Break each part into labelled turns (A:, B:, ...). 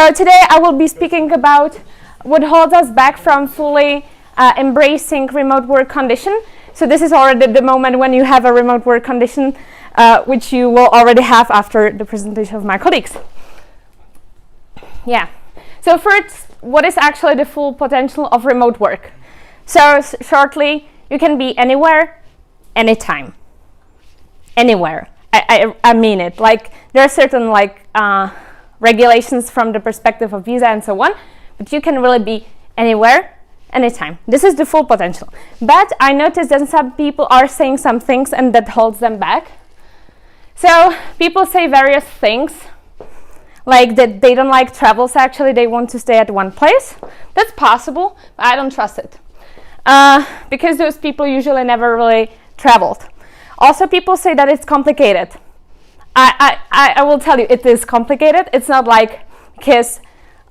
A: So today I will be speaking about what holds us back from fully embracing remote work condition. So this is already the moment when you have a remote work condition, which you will already have after the presentation of my colleagues. Yeah. So first, what is actually the full potential of remote work? So shortly, you can be anywhere, anytime. Anywhere. I mean it. Like, there are certain regulations from the perspective of visa and so on, but you can really be anywhere, anytime. This is the full potential. But I noticed that some people are saying some things and that holds them back. So people say various things, like that they don't like travels, actually they want to stay at one place. That's possible, but I don't trust it. Because those people usually never really traveled. Also, people say that it's complicated. I will tell you, it is complicated. It's not like, because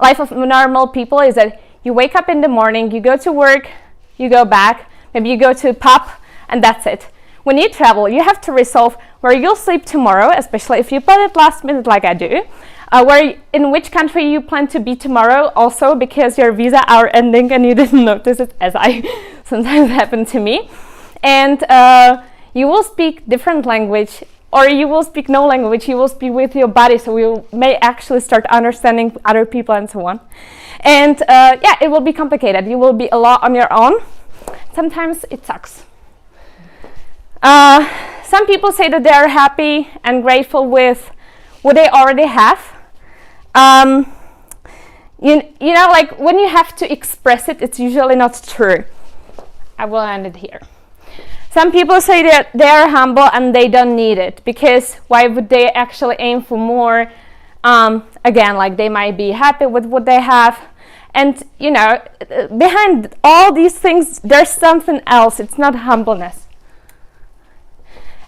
A: life of normal people is that you wake up in the morning, you go to work, you go back, maybe you go to a pub, and that's it. When you travel, you have to resolve where you'll sleep tomorrow, especially if you plan it last minute like I do, in which country you plan to be tomorrow, also because your visa are ending and you didn't notice it, as I sometimes happen to me. And you will speak different language, or you will speak no language, you will speak with your body, so you may actually start understanding other people and so on. And yeah, it will be complicated. You will be a lot on your own. Sometimes it sucks. Some people say that they are happy and grateful with what they already have. You know, like when you have to express it, it's usually not true. I will end it here. Some people say that they are humble and they don't need it, because why would they actually aim for more? Again, like they might be happy with what they have. And, you know, behind all these things, there's something else. It's not humbleness.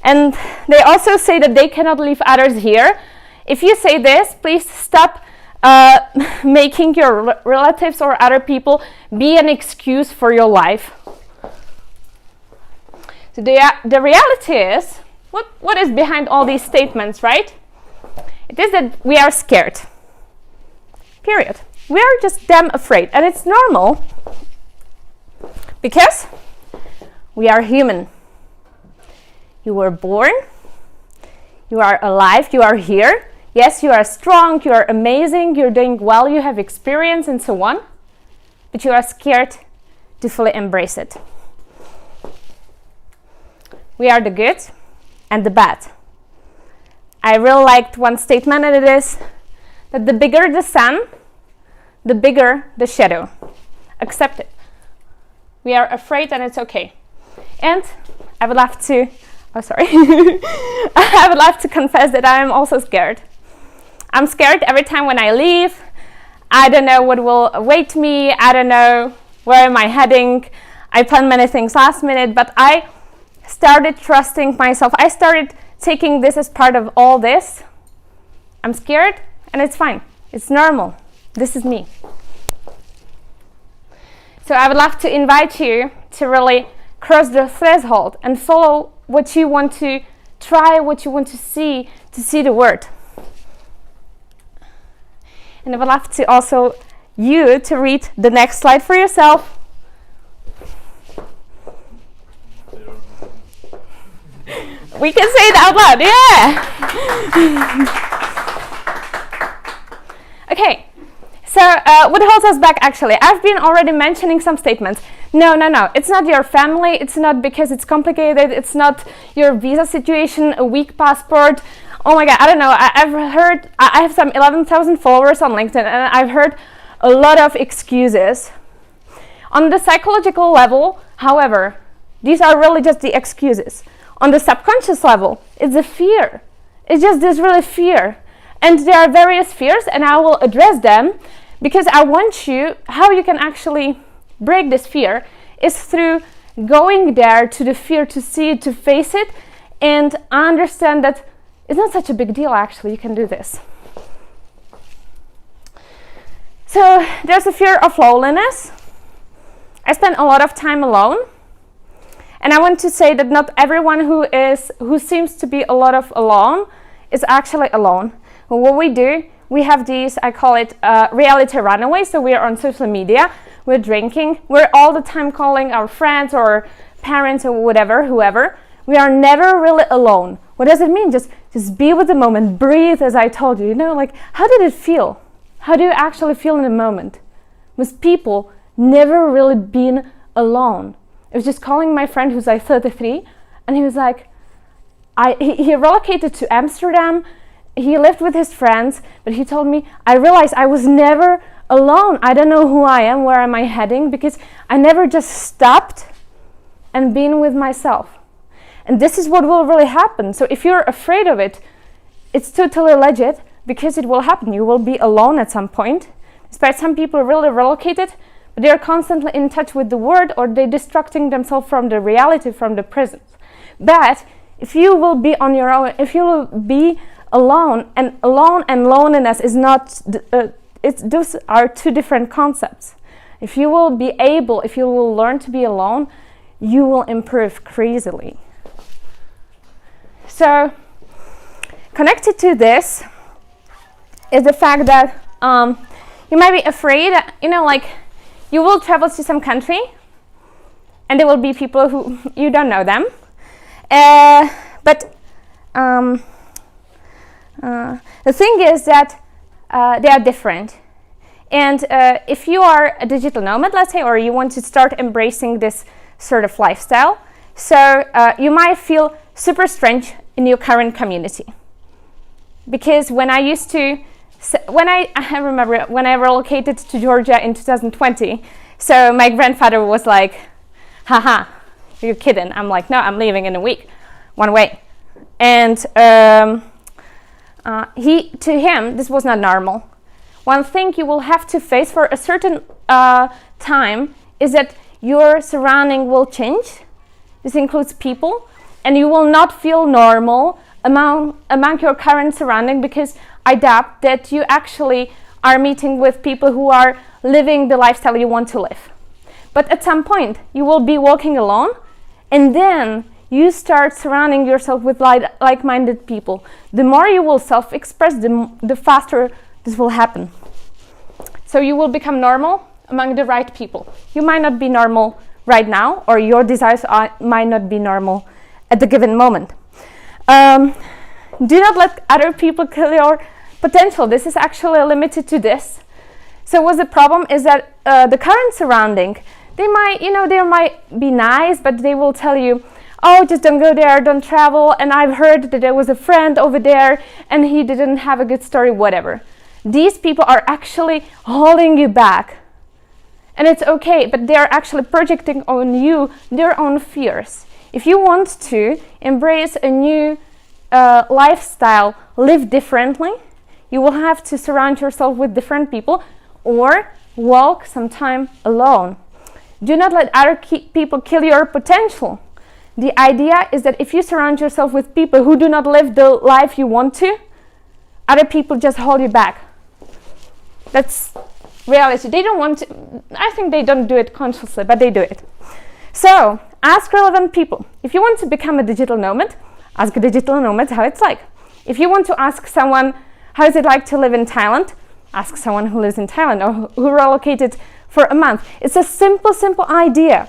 A: And they also say that they cannot leave others here. If you say this, please stop making your relatives or other people be an excuse for your life. So the reality is, what is behind all these statements, right? It is that we are scared. Period. We are just damn afraid, and it's normal because we are human. You were born, you are alive, you are here. Yes, you are strong, you are amazing, you're doing well, you have experience and so on, but you are scared to fully embrace it. We are the good and the bad. I really liked one statement, and it is that the bigger the sun, the bigger the shadow. Accept it. We are afraid and it's okay. And I would love to, I would love to confess that I am also scared. I'm scared every time when I leave. I don't know what will await me. I don't know where am I heading. I plan many things last minute, but I started trusting myself. I started taking this as part of all this. I'm scared and it's fine. It's normal. This is me. So I would love to invite you to really cross the threshold and follow what you want to try, what you want to see the word. And I would love to also you to read the next slide for yourself. We can say it out loud, yeah! Okay, so what holds us back actually? I've been already mentioning some statements. No, it's not your family, it's not because it's complicated, it's not your visa situation, a weak passport. Oh my god, I don't know, I've heard, I have some 11,000 followers on LinkedIn, and I've heard a lot of excuses. On the psychological level, however, these are really just the excuses. On the subconscious level, it's a fear. It's just this really fear. And there are various fears, and I will address them because I want you, how you can actually break this fear is through going there to the fear, to see it, to face it, and understand that it's not such a big deal, actually. You can do this. So there's a fear of loneliness. I spend a lot of time alone. And I want to say that not everyone who seems to be a lot of alone is actually alone. But what we do, we have these, I call it reality runaways. So we're on social media, we're drinking, we're all the time calling our friends or parents or whatever, whoever. We are never really alone. What does it mean? Just be with the moment, breathe, as I told you. You know, like, how did it feel? How do you actually feel in the moment? With people never really been alone. I was just calling my friend who's like 33, and he was like, he relocated to Amsterdam. He lived with his friends, but he told me, I realized I was never alone. I don't know who I am, where am I heading, because I never just stopped and been with myself. And this is what will really happen. So if you're afraid of it, it's totally legit, because it will happen. You will be alone at some point. Despite some people really relocated, but they're constantly in touch with the world, or they're distracting themselves from the reality, from the present. But if you will be on your own, if you will be alone and loneliness is not, those are two different concepts. If you will learn to be alone, you will improve crazily. So, connected to this is the fact that you might be afraid, you know, like, you will travel to some country and there will be people who you don't know them. But the thing is that they are different. And if you are a digital nomad, let's say, or you want to start embracing this sort of lifestyle, so you might feel super strange in your current community. Because when I remember when I relocated to Georgia in 2020, so my grandfather was like, haha, you're kidding. I'm like, no, I'm leaving in a week, one way. And to him, this was not normal. One thing you will have to face for a certain time is that your surrounding will change. This includes people, and you will not feel normal among your current surrounding, because I doubt that you actually are meeting with people who are living the lifestyle you want to live. But at some point, you will be walking alone, and then you start surrounding yourself with like-minded people. The more you will self-express, the faster this will happen. So you will become normal among the right people. You might not be normal right now, or your desires might not be normal at the given moment. Do not let other people kill your potential. This is actually limited to this. So what's the problem is that the current surrounding, they might be nice, but they will tell you, oh, just don't go there, don't travel, and I've heard that there was a friend over there and he didn't have a good story, whatever. These people are actually holding you back. And it's okay, but they're actually projecting on you their own fears. If you want to embrace a new lifestyle, live differently, you will have to surround yourself with different people or walk some time alone. Do not let other people kill your potential. The idea is that if you surround yourself with people who do not live the life you want to, other people just hold you back. That's reality. They don't want to, I think they don't do it consciously, but they do it. So, ask relevant people. If you want to become a digital nomad, ask a digital nomad how it's like. If you want to ask someone how is it like to live in Thailand, ask someone who lives in Thailand or who relocated for a month. It's a simple idea.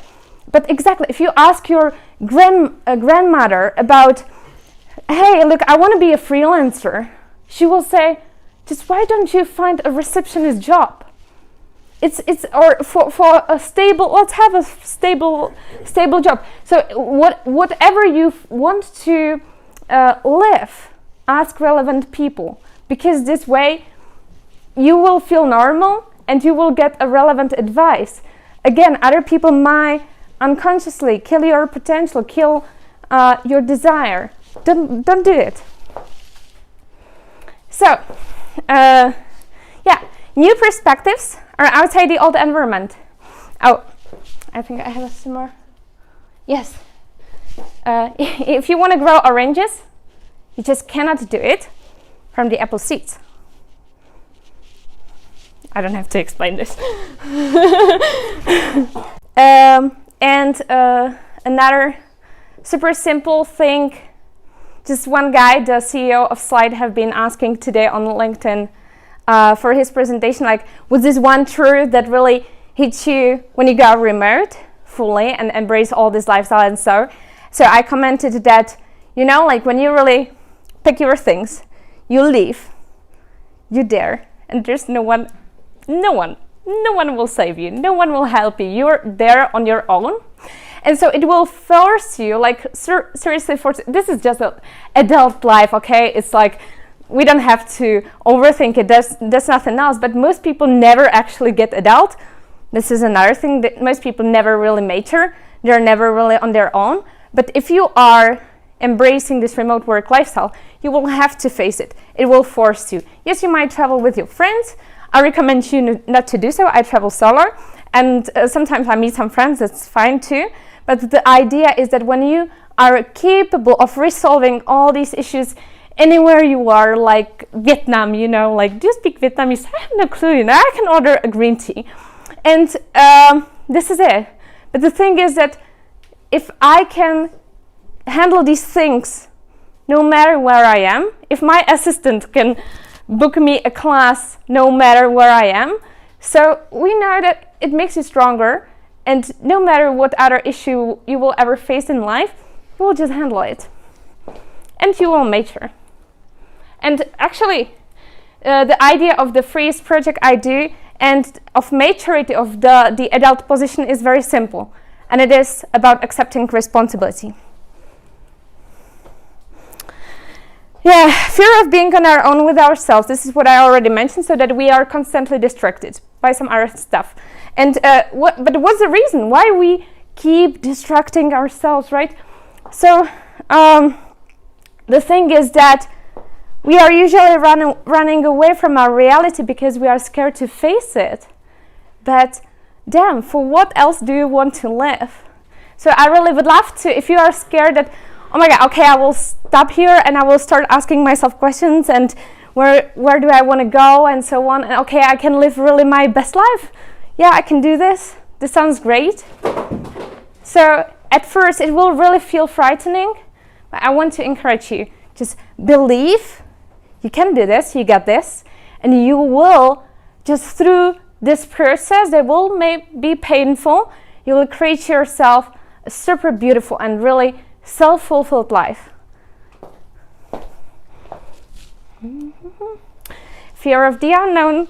A: But exactly, if you ask your grandmother about, hey, look, I want to be a freelancer, she will say, just why don't you find a receptionist job? Or for a stable, let's have a stable job. So whatever you want to live, ask relevant people, because this way you will feel normal and you will get a relevant advice. Again, other people might unconsciously kill your potential, kill your desire. Don't do it. So, new perspectives are outside the old environment. Oh, I think I have some more. Yes. If you want to grow oranges, you just cannot do it from the apple seeds. I don't have to explain this. Another super simple thing, just one guy, the CEO of Slide, have been asking today on LinkedIn, for his presentation, like, was this one truth that really hits you when you go remote fully and embrace all this lifestyle? And so I commented that, you know, like, when you really pick your things, you leave, you dare, and there's no one will save you, no one will help you. You're there on your own. And so it will force you, like, seriously force. This is just an adult life, okay? It's like, we don't have to overthink it. There's nothing else. But most people never actually get adult. This is another thing, that most people never really mature. They're never really on their own. But if you are embracing this remote work lifestyle, you will have to face it. It will force you. Yes, you might travel with your friends. I recommend you not to do so. I travel solo, and sometimes I meet some friends. That's fine too. But the idea is that when you are capable of resolving all these issues anywhere you are, like Vietnam, you know, like, do you speak Vietnamese? I have no clue, you know, I can order a green tea. And this is it. But the thing is that if I can handle these things no matter where I am, if my assistant can book me a class no matter where I am, so we know that it makes you stronger. And no matter what other issue you will ever face in life, you will just handle it. And you will mature. And actually, the idea of the freeze project I do and of maturity of the adult position is very simple. And it is about accepting responsibility. Yeah, fear of being on our own with ourselves. This is what I already mentioned, so that we are constantly distracted by some other stuff. And but what's the reason why we keep distracting ourselves, right? So the thing is that we are usually running away from our reality because we are scared to face it. But damn, for what else do you want to live? So I really would love to, if you are scared that, oh my God, okay, I will stop here and I will start asking myself questions and where do I want to go and so on. And okay, I can live really my best life. Yeah, I can do this. This sounds great. So at first it will really feel frightening, but I want to encourage you. Just believe you can do this, you got this, and you will, just through this process that will be painful, you will create yourself a super beautiful and really self-fulfilled life. Fear of the unknown.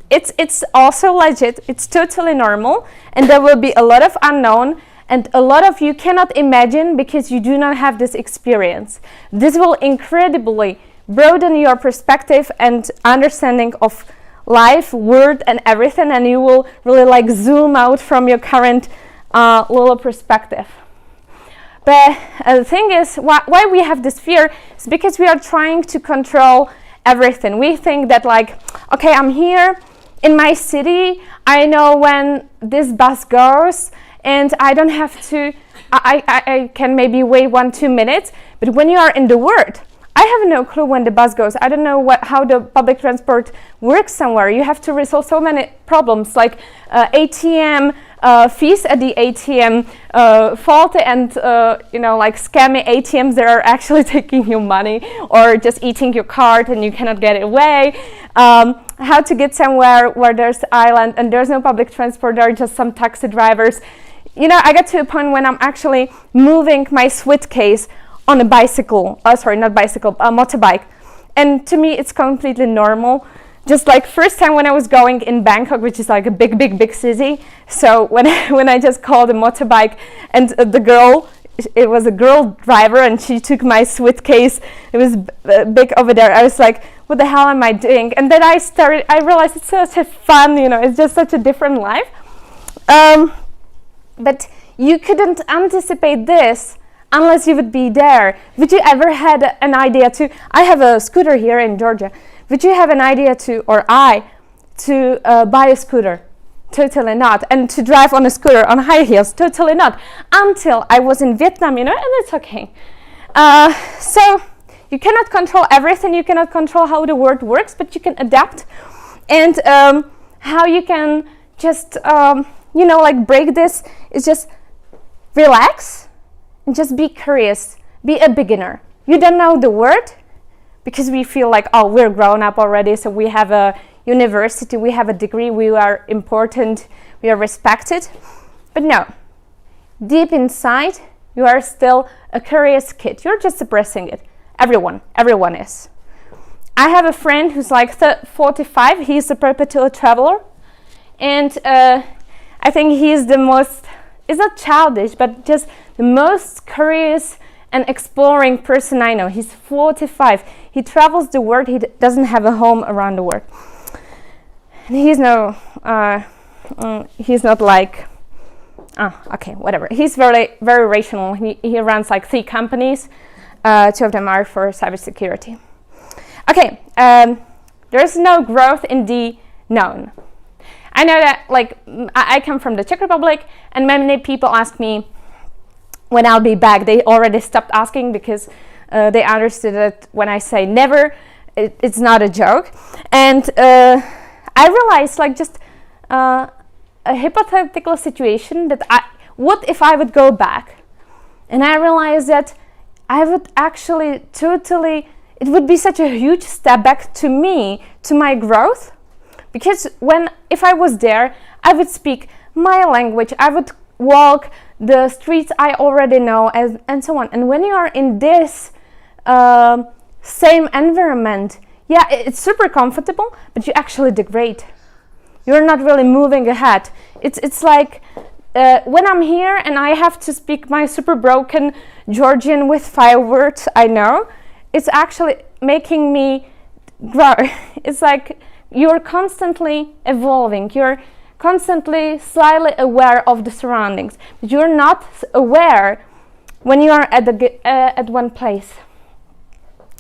A: It's also legit, it's totally normal, and there will be a lot of unknown, and a lot of you cannot imagine because you do not have this experience. This will incredibly broaden your perspective and understanding of life, world, and everything, and you will really like zoom out from your current little perspective. But the thing is, why we have this fear is because we are trying to control everything. We think that, like, okay, I'm here in my city, I know when this bus goes, and I don't have to, I can maybe wait 1-2 minutes, but when you are in the world, I have no clue when the bus goes. I don't know how the public transport works somewhere. You have to resolve so many problems, like ATM fees at the ATM, faulty and like scammy ATMs that are actually taking your money or just eating your card and you cannot get it away. How to get somewhere where there's island and there's no public transport. There are just some taxi drivers. You know, I got to a point when I'm actually moving my suitcase on a bicycle, a motorbike. And to me, it's completely normal. Just like first time when I was going in Bangkok, which is like a big city. So when I just called a motorbike and it was a girl driver and she took my suitcase. It was big over there. I was like, what the hell am I doing? And then I realized it's such a fun, it's just such a different life. But you couldn't anticipate this unless you would be there. Would you ever had an idea I have a scooter here in Georgia. Would you have an idea to buy a scooter? Totally not. And to drive on a scooter on high heels? Totally not. Until I was in Vietnam, and it's okay. So you cannot control everything. You cannot control how the world works, but you can adapt. And how you can just, break this is just relax and just be curious. Be a beginner. You don't know the word, because we feel like, oh, we're grown up already, so we have a university, we have a degree, we are important, we are respected. But no, deep inside, you are still a curious kid. You're just suppressing it. Everyone is. I have a friend who's like 45. He's a perpetual traveler, and I think he's the most, it's not childish, but just the most curious and exploring person I know. He's 45. He travels the world. He doesn't have a home around the world. And he's not like, okay, whatever. He's very, very rational. He runs like 3 companies. 2 of them are for cybersecurity. Okay, there's no growth in the known. I know that, like, I come from the Czech Republic, and many people ask me when I'll be back. They already stopped asking because they understood that when I say never, it's not a joke. And I realized, like, just a hypothetical situation that what if I would go back? And I realized that I would actually it would be such a huge step back to me, to my growth, because if I was there, I would speak my language, I would walk the streets I already know, and so on. And when you are in this same environment, yeah, it's super comfortable, but you actually degrade. You're not really moving ahead. It's like when I'm here and I have to speak my super broken Georgian with 5 words I know, it's actually making me grow. It's like you're constantly evolving. You're constantly slightly aware of the surroundings, but you're not aware when you are at one place.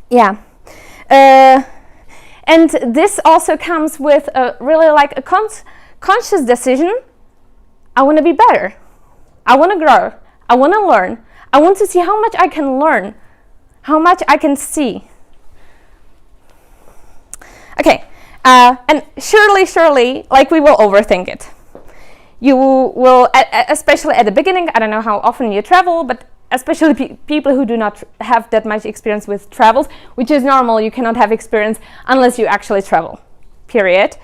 A: Yeah. And this also comes with really like a conscious decision. I want to be better. I want to grow. I want to learn. I want to see how much I can learn, how much I can see. Okay, and surely, like, we will overthink it. You will, especially at the beginning, I don't know how often you travel, but especially people who do not have that much experience with travels, which is normal. You cannot have experience unless you actually travel, period.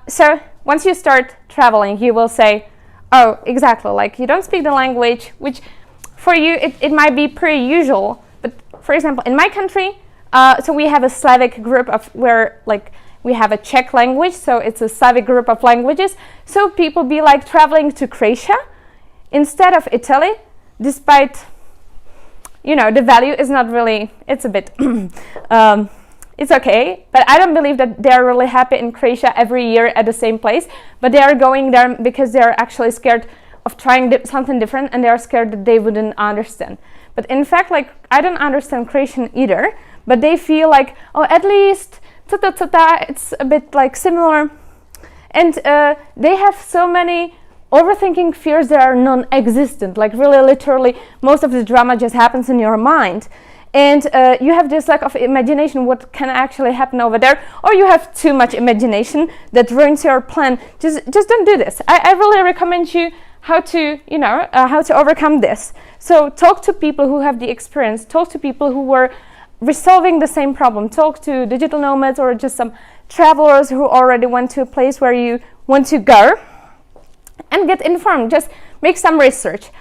A: So once you start traveling, you will say, oh, exactly, like, you don't speak the language, which for you, it might be pretty usual. But for example, in my country, so we have a Slavic group of where, like, we have a Czech language, so it's a Slavic group of languages. So people be like traveling to Croatia instead of Italy, despite, you know, the value is not really, it's a bit, it's okay, but I don't believe that they're really happy in Croatia every year at the same place, but they are going there because they're actually scared of trying something different, and they are scared that they wouldn't understand. But in fact, like, I don't understand Croatian either, but they feel like, oh, at least it's a bit like similar, and they have so many overthinking fears that are non-existent. Like, really, literally, most of the drama just happens in your mind, and you have this lack of imagination what can actually happen over there, or you have too much imagination that ruins your plan. Just don't do this. I really recommend you how to, you know, how to overcome this. So talk to people who have the experience, talk to people who were resolving the same problem, talk to digital nomads or just some travelers who already went to a place where you want to go, and get informed. Just make some research.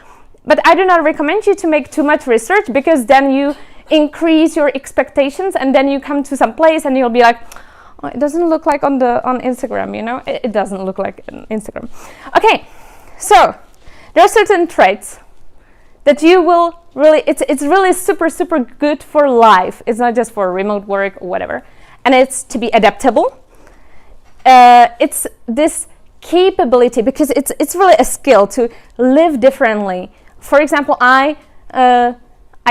A: But I do not recommend you to make too much research, because then you increase your expectations, and then you come to some place and you'll be like, oh, it doesn't look like on Instagram, you know, it doesn't look like on Instagram. Okay, so there are certain traits that you will really, it's really super good for life. It's not just for remote work or whatever. And it's to be adaptable. It's this capability, because it's really a skill to live differently. For example, I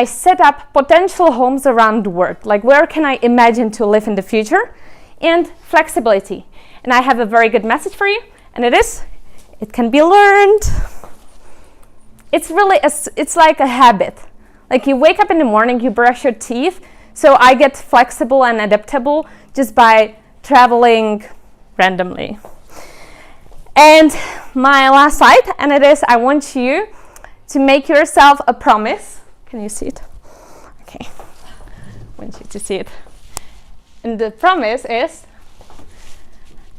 A: set up potential homes around the world. Like, where can I imagine to live in the future? And flexibility. And I have a very good message for you, and it can be learned. It's really, it's like a habit. Like, you wake up in the morning, you brush your teeth. So I get flexible and adaptable just by traveling randomly. And my last slide, and I want you to make yourself a promise. Can you see it? Okay. want you to see it. And the promise is,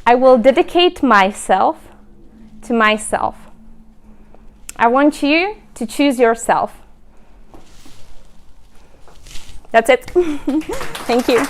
A: I will dedicate myself to myself. I want you to choose yourself. That's it. Thank you.